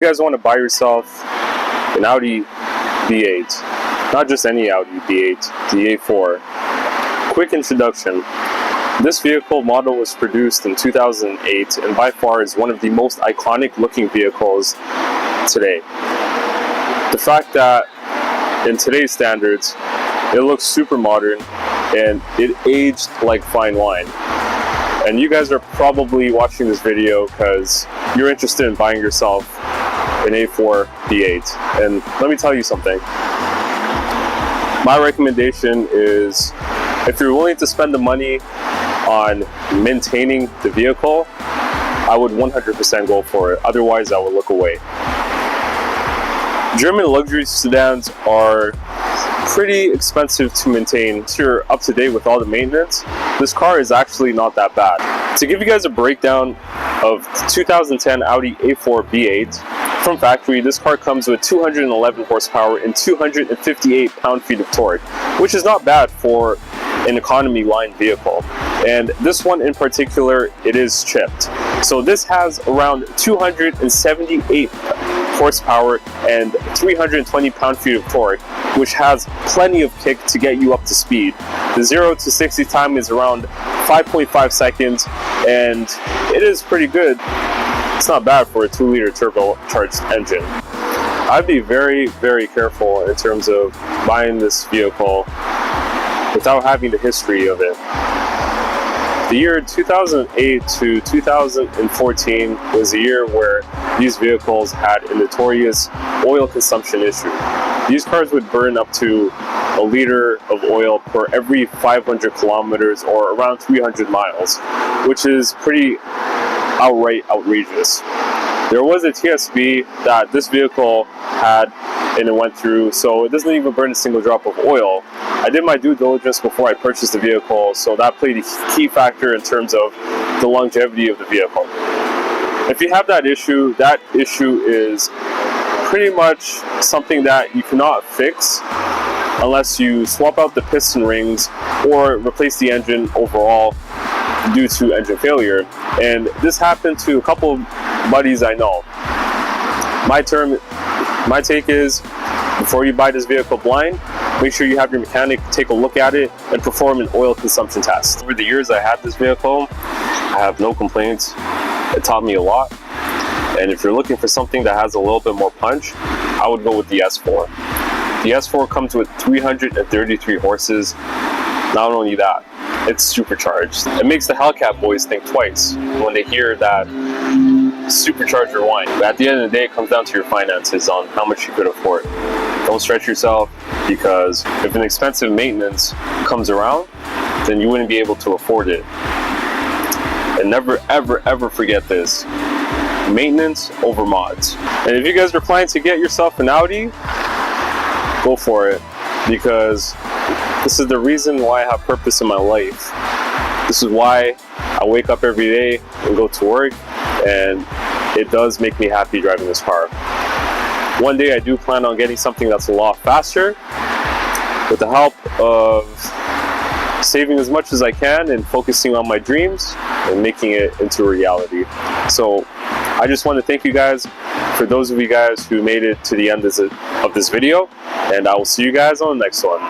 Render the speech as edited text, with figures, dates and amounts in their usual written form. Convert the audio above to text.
You guys want to buy yourself an Audi B8, not just any Audi B8, the A4. Quick introduction. This vehicle model was produced in 2008 and by far is one of the most iconic looking vehicles today. The fact that in today's standards, it looks super modern and it aged like fine wine. And you guys are probably watching this video because you're interested in buying yourself an A4 B8. And let me tell you something. My recommendation is, if you're willing to spend the money on maintaining the vehicle, I would 100% go for it. Otherwise, I would look away. German luxury sedans are pretty expensive to maintain. If you're up to date with all the maintenance, this car is actually not that bad. To give you guys a breakdown of 2010 Audi A4 B8 from factory, this car comes with 211 horsepower and 258 pound-feet of torque, which is not bad for an economy line vehicle. And this one in particular, it is chipped. So this has around 278 horsepower and 320 pound-feet of torque, which has plenty of kick to get you up to speed. The 0 to 60 time is around 5.5 seconds, and it is pretty good. It's not bad for a 2-liter turbocharged engine. I'd be very, very careful in terms of buying this vehicle without having the history of it. The year 2008 to 2014 was a year where these vehicles had a notorious oil consumption issue. These cars would burn up to a liter of oil per every 500 kilometers or around 300 miles, which is pretty outright outrageous. There was a TSB that this vehicle had and it went through, so it doesn't even burn a single drop of oil. I did my due diligence before I purchased the vehicle, so that played a key factor in terms of the longevity of the vehicle. If you have that issue is pretty much something that you cannot fix unless you swap out the piston rings or replace the engine overall due to engine failure. And this happened to a couple of buddies I know. My take is, before you buy this vehicle blind, make sure you have your mechanic take a look at it and perform an oil consumption test. Over the years I had this vehicle, I have no complaints. It taught me a lot. And if you're looking for something that has a little bit more punch, I would go with the S4. The S4 comes with 333 horses. Not only that, it's supercharged. It makes the Hellcat boys think twice when they hear that supercharger whine. But at the end of the day, it comes down to your finances on how much you could afford. Don't stretch yourself, because if an expensive maintenance comes around, then you wouldn't be able to afford it. And never, ever, ever forget this. Maintenance over mods. And if you guys are planning to get yourself an Audi, go for it, because this is the reason why I have purpose in my life. This is why I wake up every day and go to work, and it does make me happy driving this car. One day I do plan on getting something that's a lot faster, with the help of saving as much as I can and focusing on my dreams and making it into a reality. So I just want to thank you guys for those of you guys who made it to the end of this video, and I will see you guys on the next one.